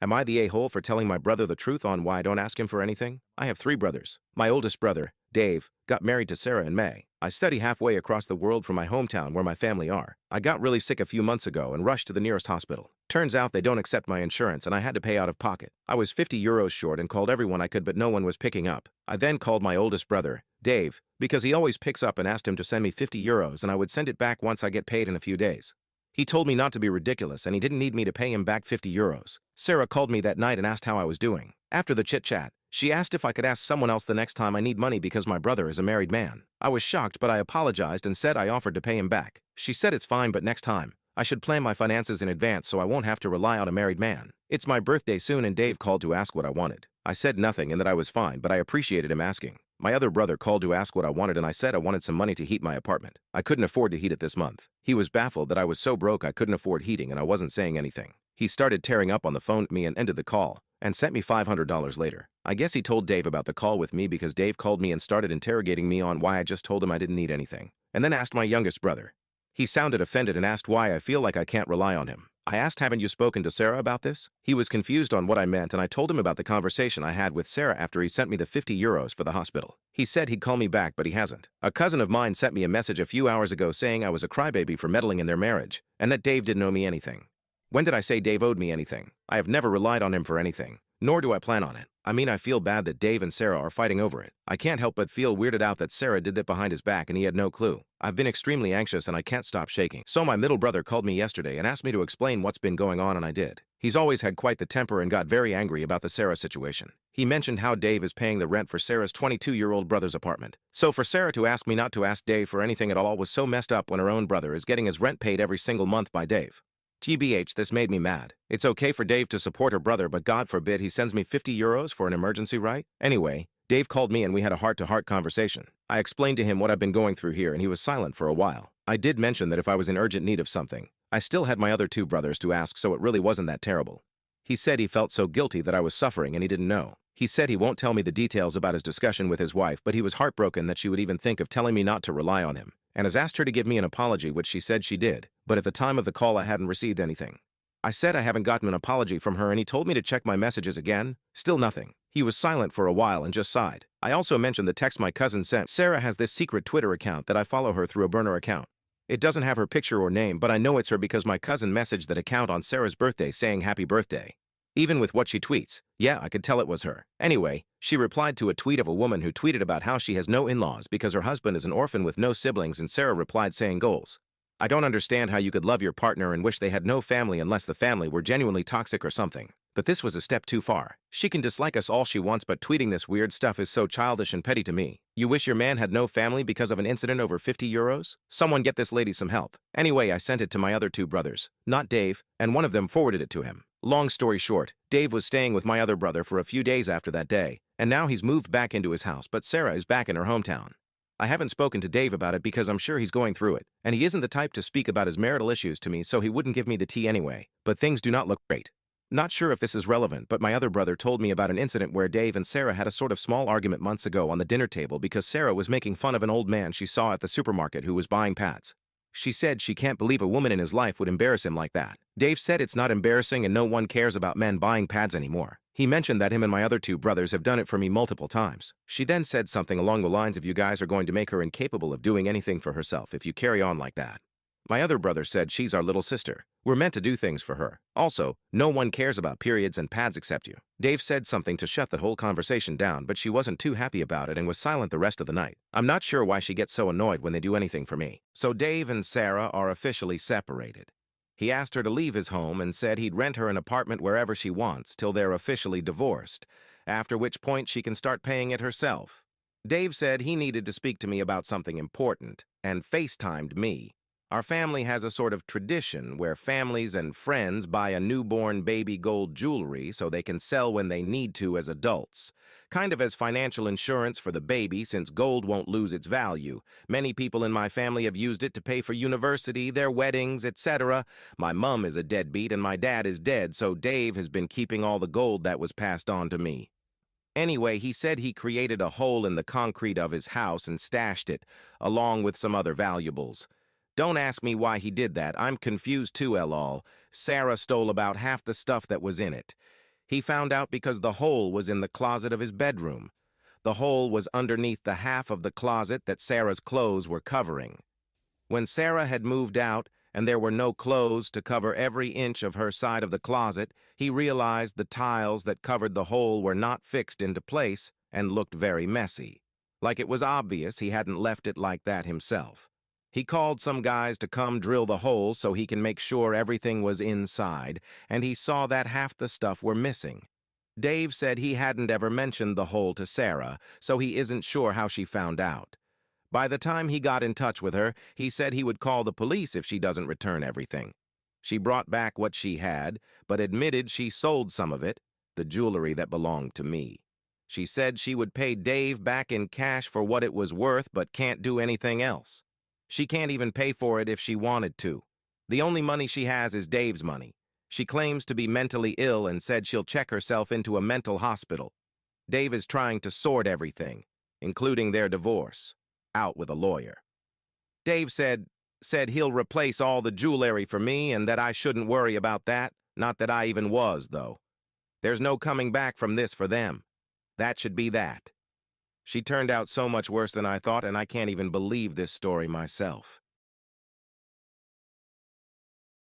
Am I the a-hole for telling my brother the truth on why I don't ask him for anything? I have 3 brothers. My oldest brother, Dave, got married to Sarah in May. I study halfway across the world from my hometown where my family are. I got really sick a few months ago and rushed to the nearest hospital. Turns out they don't accept my insurance and I had to pay out of pocket. I was 50 euros short and called everyone I could but no one was picking up. I then called my oldest brother, Dave, because he always picks up and asked him to send me 50 euros and I would send it back once I get paid in a few days. He told me not to be ridiculous and he didn't need me to pay him back 50 euros. Sarah called me that night and asked how I was doing. After the chit-chat, she asked if I could ask someone else the next time I need money because my brother is a married man. I was shocked, but I apologized and said I offered to pay him back. She said it's fine, but next time, I should plan my finances in advance so I won't have to rely on a married man. It's my birthday soon and Dave called to ask what I wanted. I said nothing and that I was fine, but I appreciated him asking. My other brother called to ask what I wanted and I said I wanted some money to heat my apartment. I couldn't afford to heat it this month. He was baffled that I was so broke I couldn't afford heating and I wasn't saying anything. He started tearing up on the phone at me and ended the call, and sent me $500 later. I guess he told Dave about the call with me because Dave called me and started interrogating me on why I just told him I didn't need anything. And then asked my youngest brother. He sounded offended and asked why I feel like I can't rely on him. I asked, haven't you spoken to Sarah about this? He was confused on what I meant and I told him about the conversation I had with Sarah after he sent me the 50 euros for the hospital. He said he'd call me back, but he hasn't. A cousin of mine sent me a message a few hours ago saying I was a crybaby for meddling in their marriage, and that Dave didn't owe me anything. When did I say Dave owed me anything? I have never relied on him for anything, nor do I plan on it. I mean, I feel bad that Dave and Sarah are fighting over it. I can't help but feel weirded out that Sarah did that behind his back and he had no clue. I've been extremely anxious and I can't stop shaking. So my middle brother called me yesterday and asked me to explain what's been going on and I did. He's always had quite the temper and got very angry about the Sarah situation. He mentioned how Dave is paying the rent for Sarah's 22-year-old brother's apartment. So for Sarah to ask me not to ask Dave for anything at all was so messed up when her own brother is getting his rent paid every single month by Dave. GBH, this made me mad. It's okay for Dave to support her brother, but God forbid he sends me 50 euros for an emergency, right? Anyway, Dave called me and we had a heart-to-heart conversation. I explained to him what I've been going through here and he was silent for a while. I did mention that if I was in urgent need of something, I still had my other 2 brothers to ask, so it really wasn't that terrible. He said he felt so guilty that I was suffering and he didn't know. He said he won't tell me the details about his discussion with his wife, but he was heartbroken that she would even think of telling me not to rely on him, and has asked her to give me an apology, which she said she did, but at the time of the call I hadn't received anything. I said I haven't gotten an apology from her and he told me to check my messages again. Still nothing. He was silent for a while and just sighed. I also mentioned the text my cousin sent. Sarah has this secret Twitter account that I follow her through a burner account. It doesn't have her picture or name, but I know it's her because my cousin messaged that account on Sarah's birthday saying happy birthday. Even with what she tweets, yeah, I could tell it was her. Anyway, she replied to a tweet of a woman who tweeted about how she has no in-laws because her husband is an orphan with no siblings, and Sarah replied saying goals. I don't understand how you could love your partner and wish they had no family unless the family were genuinely toxic or something. But this was a step too far. She can dislike us all she wants, but tweeting this weird stuff is so childish and petty to me. You wish your man had no family because of an incident over 50 euros? Someone get this lady some help. Anyway, I sent it to my other 2 brothers, not Dave, and one of them forwarded it to him. Long story short, Dave was staying with my other brother for a few days after that day, and now he's moved back into his house, but Sarah is back in her hometown. I haven't spoken to Dave about it because I'm sure he's going through it, and he isn't the type to speak about his marital issues to me, so he wouldn't give me the tea anyway, but things do not look great. Not sure if this is relevant, but my other brother told me about an incident where Dave and Sarah had a sort of small argument months ago on the dinner table because Sarah was making fun of an old man she saw at the supermarket who was buying pads. She said she can't believe a woman in his life would embarrass him like that. Dave said it's not embarrassing and no one cares about men buying pads anymore. He mentioned that him and my other 2 brothers have done it for me multiple times. She then said something along the lines of, you guys are going to make her incapable of doing anything for herself if you carry on like that. My other brother said she's our little sister. We're meant to do things for her. Also, no one cares about periods and pads except you. Dave said something to shut the whole conversation down, but she wasn't too happy about it and was silent the rest of the night. I'm not sure why she gets so annoyed when they do anything for me. So Dave and Sarah are officially separated. He asked her to leave his home and said he'd rent her an apartment wherever she wants till they're officially divorced, after which point she can start paying it herself. Dave said he needed to speak to me about something important and FaceTimed me. Our family has a sort of tradition where families and friends buy a newborn baby gold jewelry so they can sell when they need to as adults. Kind of as financial insurance for the baby, since gold won't lose its value. Many people in my family have used it to pay for university, their weddings, etc. My mom is a deadbeat and my dad is dead, so Dave has been keeping all the gold that was passed on to me. Anyway, he said he created a hole in the concrete of his house and stashed it, along with some other valuables. Don't ask me why he did that. I'm confused too, lol. Sarah stole about half the stuff that was in it. He found out because the hole was in the closet of his bedroom. The hole was underneath the half of the closet that Sarah's clothes were covering. When Sarah had moved out and there were no clothes to cover every inch of her side of the closet, he realized the tiles that covered the hole were not fixed into place and looked very messy. Like it was obvious he hadn't left it like that himself. He called some guys to come drill the hole so he can make sure everything was inside, and he saw that half the stuff were missing. Dave said he hadn't ever mentioned the hole to Sarah, so he isn't sure how she found out. By the time he got in touch with her, he said he would call the police if she doesn't return everything. She brought back what she had, but admitted she sold some of it, the jewelry that belonged to me. She said she would pay Dave back in cash for what it was worth, but can't do anything else. She can't even pay for it if she wanted to. The only money she has is Dave's money. She claims to be mentally ill and said she'll check herself into a mental hospital. Dave is trying to sort everything, including their divorce, out with a lawyer. Dave said he'll replace all the jewelry for me and that I shouldn't worry about that, not that I even was, though. There's no coming back from this for them. That should be that. She turned out so much worse than I thought, and I can't even believe this story myself.